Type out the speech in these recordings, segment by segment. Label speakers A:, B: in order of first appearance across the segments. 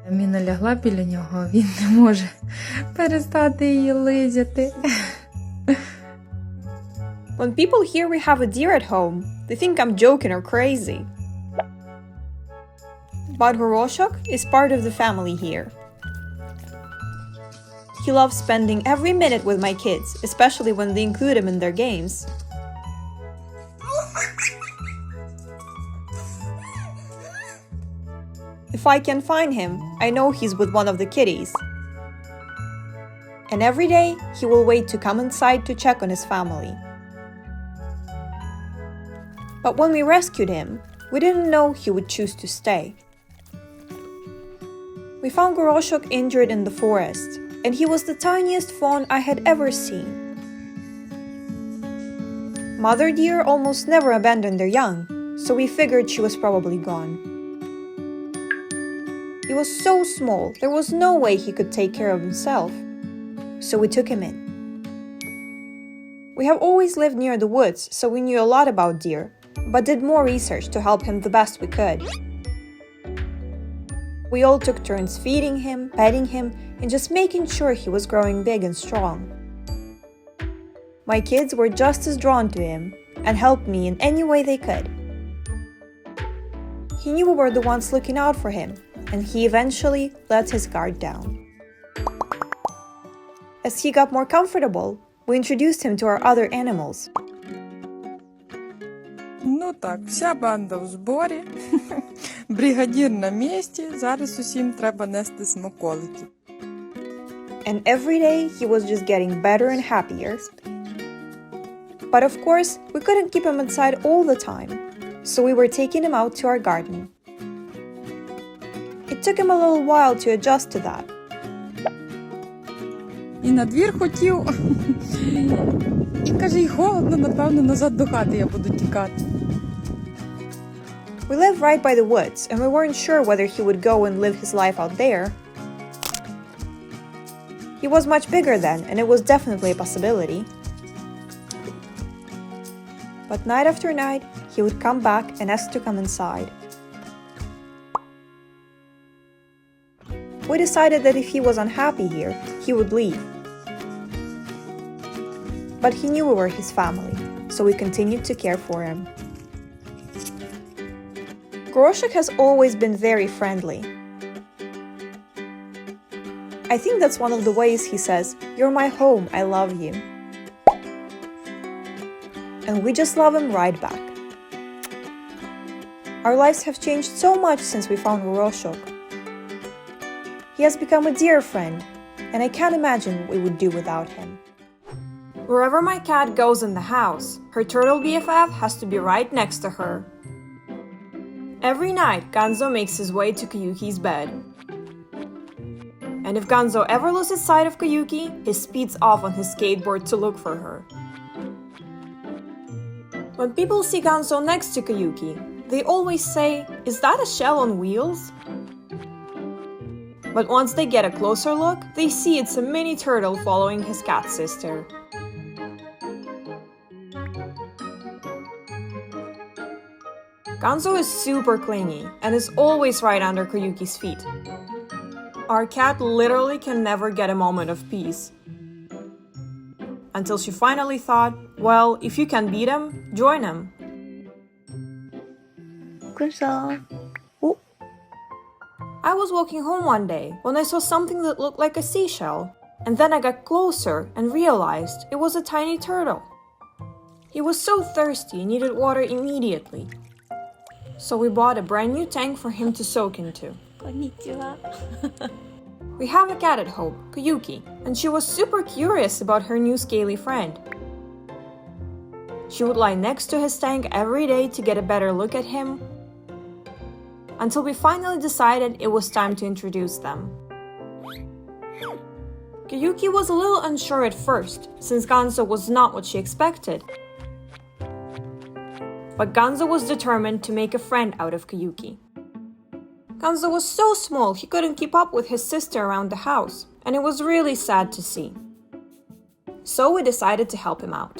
A: Міна лягла біля нього, а він не може перестати її лизяти.
B: When people hear we have a deer at home, they think I'm joking or crazy. But Groshok is part of the family here. He loves spending every minute with my kids, especially when they include him in their games. If I can find him, I know he's with one of the kitties. And every day, he will wait to come inside to check on his family. But when we rescued him, we didn't know he would choose to stay. We found Groshok injured in the forest, and he was the tiniest fawn I had ever seen. Mother deer almost never abandon their young, so we figured she was probably gone. He was so small, there was no way he could take care of himself, so we took him in. We have always lived near the woods, so we knew a lot about deer, but did more research to help him the best we could. We all took turns feeding him, petting him, and just making sure he was growing big and strong. My kids were just as drawn to him and helped me in any way they could. He knew we were the ones looking out for him, and he eventually let his guard down. As he got more comfortable, we introduced him to our other animals.
A: Ну так, вся банда в зборі. Бригадір на місці. Зараз усім треба нести смаколики.
B: And every day he was just getting better and happier. But of course, we couldn't keep him inside all the time, so we were taking him out to our garden. It took him a little while to adjust to that.
A: І на двір хотів. І каже, й холодно, напевно, назад до хати я буду тікати.
B: We live right by the woods, and we weren't sure whether he would go and live his life out there. He was much bigger then, and it was definitely a possibility. But night after night, he would come back and ask to come inside. We decided that if he was unhappy here, he would leave. But he knew we were his family, so we continued to care for him. Groshok has always been very friendly. I think that's one of the ways he says, "You're my home, I love you." And we just love him right back. Our lives have changed so much since we found Groshok. He has become a dear friend, and I can't imagine what we would do without him. Wherever my cat goes in the house, her turtle BFF has to be right next to her. Every night, Gonzo makes his way to Koyuki's bed. And if Gonzo ever loses sight of Koyuki, he speeds off on his skateboard to look for her. When people see Gonzo next to Koyuki, they always say, "Is that a shell on wheels?" But once they get a closer look, they see it's a mini turtle following his cat sister. Gonzo is super clingy and is always right under Koyuki's feet. Our cat literally can never get a moment of peace. Until she finally thought, well, if you can beat him, join him. Oh. I was walking home one day when I saw something that looked like a seashell, and then I got closer and realized it was a tiny turtle. He was so thirsty and needed water immediately. So we bought a brand new tank for him to soak into.
C: Konnichiwa.
B: We have a cat at home, Koyuki, and she was super curious about her new scaly friend. She would lie next to his tank every day to get a better look at him, until we finally decided it was time to introduce them. Koyuki was a little unsure at first, since Gonzo was not what she expected. But Gonzo was determined to make a friend out of Koyuki. Gonzo was so small he couldn't keep up with his sister around the house, and it was really sad to see. So we decided to help him out.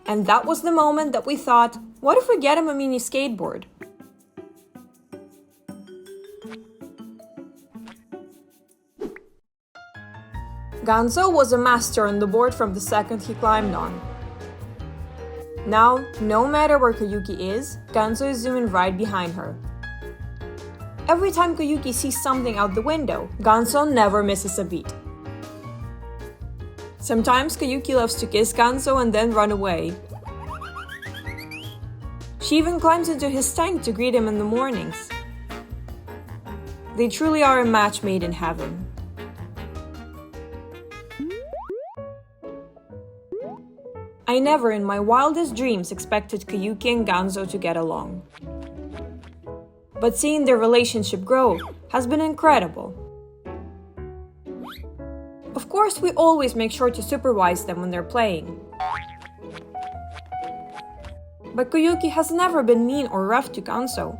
B: And that was the moment that we thought, what if we get him a mini skateboard? Ganso was a master on the board from the second he climbed on. Now, no matter where Koyuki is, Ganso is zooming right behind her. Every time Koyuki sees something out the window, Ganso never misses a beat. Sometimes Koyuki loves to kiss Ganso and then run away. She even climbs into his tank to greet him in the mornings. They truly are a match made in heaven. I never in my wildest dreams expected Koyuki and Ganso to get along. But seeing their relationship grow has been incredible. Of course, we always make sure to supervise them when they're playing. But Koyuki has never been mean or rough to Ganso.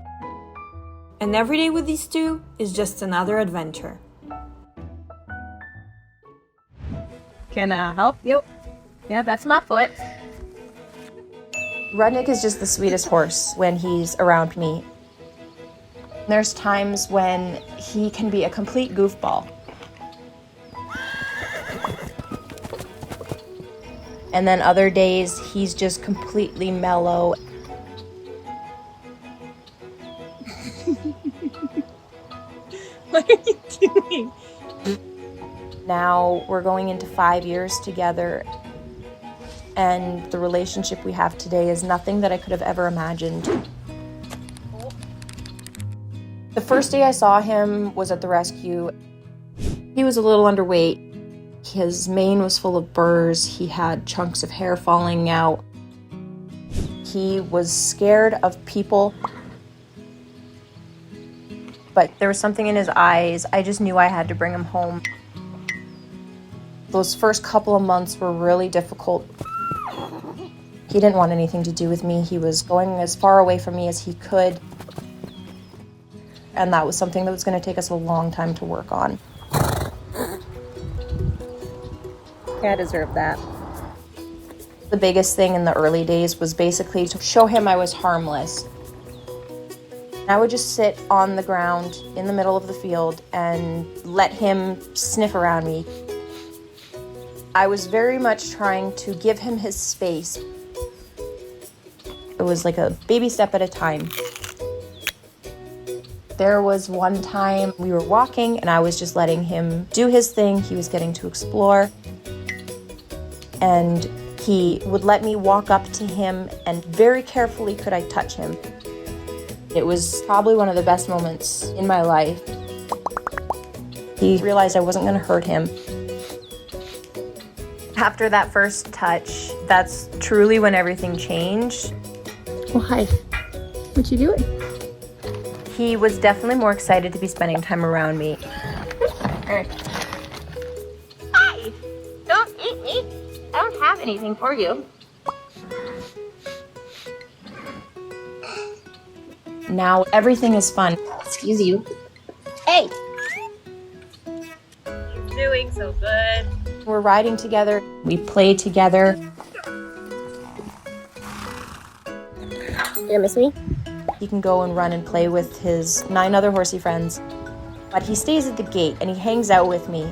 B: And every day with these two is just another adventure.
C: Can I help you? Yeah, that's my foot.
D: Rudnick is just the sweetest horse when he's around me. There's times when he can be a complete goofball. And then other days, he's just completely mellow.
C: What are you doing?
D: Now we're going into 5 years together, and the relationship we have today is nothing that I could have ever imagined. The first day I saw him was at the rescue. He was a little underweight. His mane was full of burrs. He had chunks of hair falling out. He was scared of people, but there was something in his eyes. I just knew I had to bring him home. Those first couple of months were really difficult. He didn't want anything to do with me. He was going as far away from me as he could. And that was something that was going to take us a long time to work on.
C: Yeah, I deserve that.
D: The biggest thing in the early days was basically to show him I was harmless. I would just sit on the ground in the middle of the field and let him sniff around me. I was very much trying to give him his space. It was like a baby step at a time. There was one time we were walking and I was just letting him do his thing. He was getting to explore. And he would let me walk up to him and very carefully could I touch him. It was probably one of the best moments in my life. He realized I wasn't going to hurt him. After that first touch, that's truly when everything changed.
C: Why? What you doing?
D: He was definitely more excited to be spending time around me.
E: Hi! Don't eat me! I don't have anything for you.
D: Now everything is fun.
E: Excuse you. Hey!
C: You're doing so good.
D: We're riding together. We play together.
E: You gonna miss me?
D: He can go and run and play with his 9 other horsey friends. But he stays at the gate and he hangs out with me.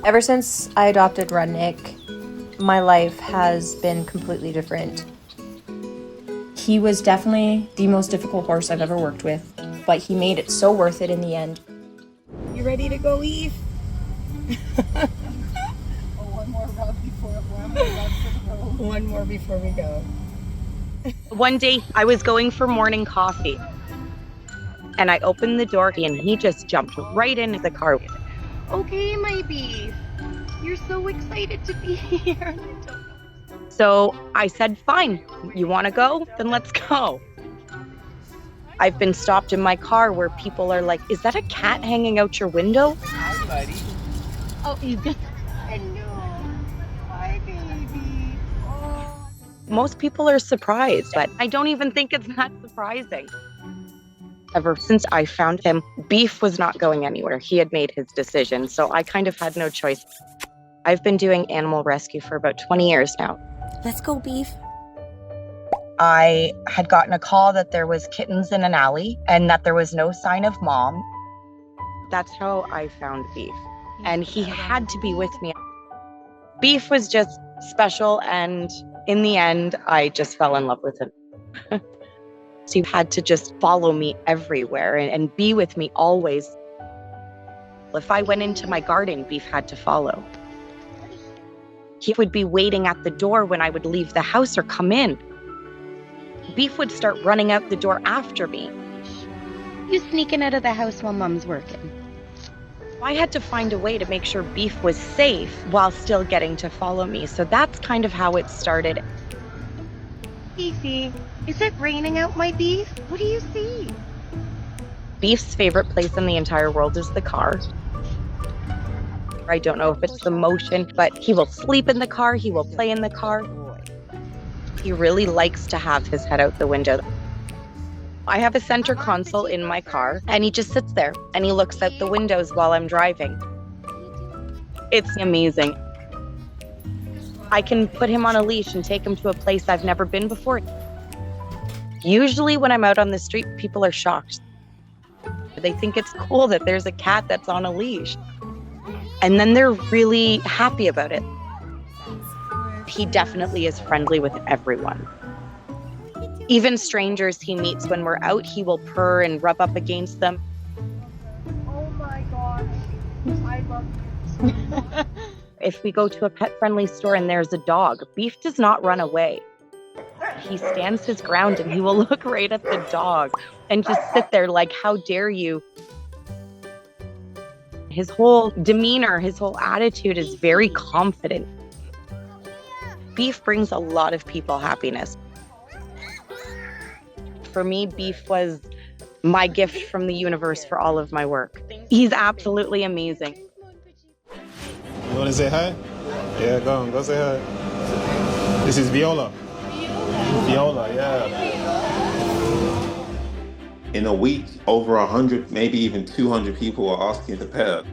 D: Ever since I adopted Rudnick, my life has been completely different. He was definitely the most difficult horse I've ever worked with, but he made it so worth it in the end.
C: You ready to go, Eve? One more before we go.
F: One day I was going for morning coffee and I opened the door and he just jumped right into the car.
E: Okay, my beef. You're so excited to be here.
F: So I said, fine, you want to go? Then let's go. I've been stopped in my car where people are like, is that a cat hanging out your window?
C: Hi, buddy.
E: Oh, you got... Hello. Hi, baby. Oh.
F: Most people are surprised, but I don't even think it's that surprising. Ever since I found him, Beef was not going anywhere. He had made his decision, so I kind of had no choice. I've been doing animal rescue for about 20 years now.
E: Let's go, Beef.
F: I had gotten a call that there was kittens in an alley and that there was no sign of mom. That's how I found Beef. And he had to be with me. Beef was just special, and in the end, I just fell in love with him. So he had to just follow me everywhere and be with me always. If I went into my garden, Beef had to follow. He would be waiting at the door when I would leave the house or come in. Beef would start running out the door after me.
E: You sneaking out of the house while Mom's working.
F: I had to find a way to make sure Beef was safe while still getting to follow me. So that's kind of how it started.
E: Fifi, is it raining out, my Beef? What do you see?
F: Beef's favorite place in the entire world is the car. I don't know if it's the motion, but he will sleep in the car, he will play in the car. He really likes to have his head out the window. I have a center console in my car, and he just sits there and he looks out the windows while I'm driving. It's amazing. I can put him on a leash and take him to a place I've never been before. Usually when I'm out on the street, people are shocked. They think it's cool that there's a cat that's on a leash. And then they're really happy about it. He definitely is friendly with everyone. Even strangers he meets when we're out, he will purr and rub up against them.
E: Oh my gosh, I love you.
F: If we go to a pet-friendly store and there's a dog, Beef does not run away. He stands his ground and he will look right at the dog and just sit there like, how dare you? His whole demeanor, his whole attitude is very confident. Beef brings a lot of people happiness. For me, Beef was my gift from the universe for all of my work. He's absolutely amazing.
G: You want to say hi? Yeah, go say hi. This is Viola. Viola, yeah.
H: In a week, over 100, maybe even 200 people are asking to pet her.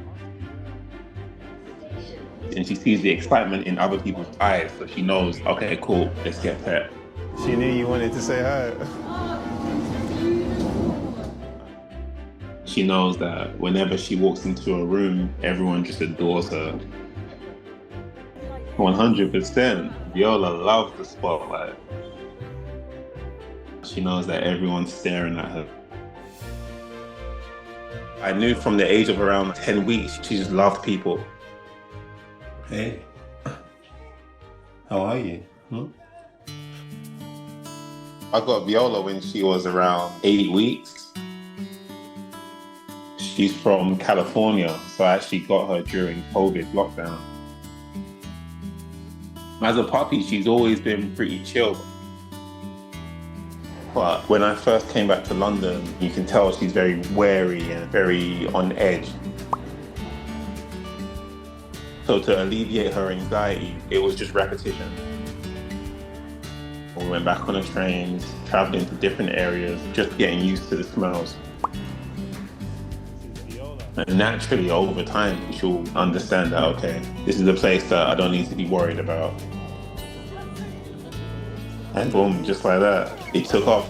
H: And she sees the excitement in other people's eyes, so she knows, okay, cool, let's get pet.
G: She knew you wanted to say hi.
H: She knows that whenever she walks into a room, everyone just adores her. 100%. Viola loves the spotlight. She knows that everyone's staring at her. I knew from the age of around 10 weeks, she just loved people.
G: Hey, how are you?
H: I got Viola when she was around 8 weeks. She's from California, so I actually got her during COVID lockdown. As a puppy, she's always been pretty chill. But when I first came back to London, you can tell she's very wary and very on edge. So to alleviate her anxiety, it was just repetition. We went back on the trains, traveling to different areas, just getting used to the smells. And naturally, over time, she'll understand that, okay, this is a place that I don't need to be worried about. And boom, just like that, it took off.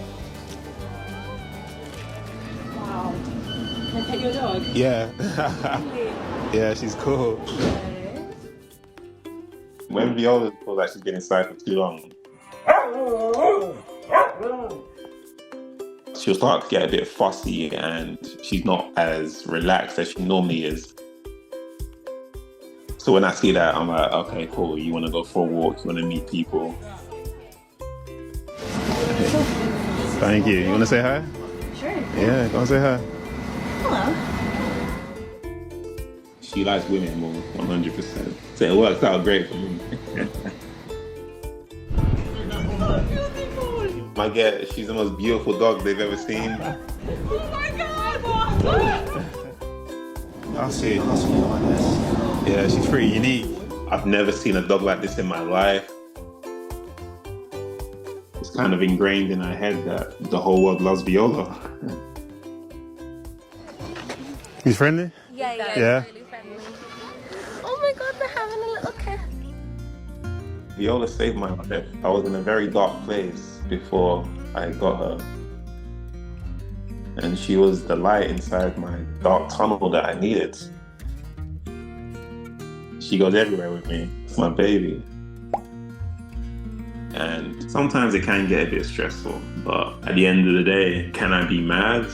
C: Wow. Can I pet your dog?
G: Yeah. Yeah, she's cool.
H: When Viola feels like she's been inside for too long, she'll start to get a bit fussy and she's not as relaxed as she normally is. So when I see that, I'm like, okay, cool, you want to go for a walk, you want to meet people.
G: Thank you. You want to say hi?
C: Sure.
G: Yeah, go and say hi.
C: Hello.
H: She likes women more, 100%. So it works out great for me. I get, she's the most beautiful dog they've ever seen.
C: Oh my God!
G: I'll see you like this. Yeah, she's pretty unique.
H: I've never seen a dog like this in my life. It's kind of ingrained in her head that the whole world loves Viola.
G: He's friendly?
I: Yeah.
G: Yeah.
I: Really friendly. Oh my God, they're having a little kiss.
H: Viola saved my life. I was in a very dark place before I got her. And she was the light inside my dark tunnel that I needed. She goes everywhere with me. It's my baby. And sometimes it can get a bit stressful, but at the end of the day, can I be mad?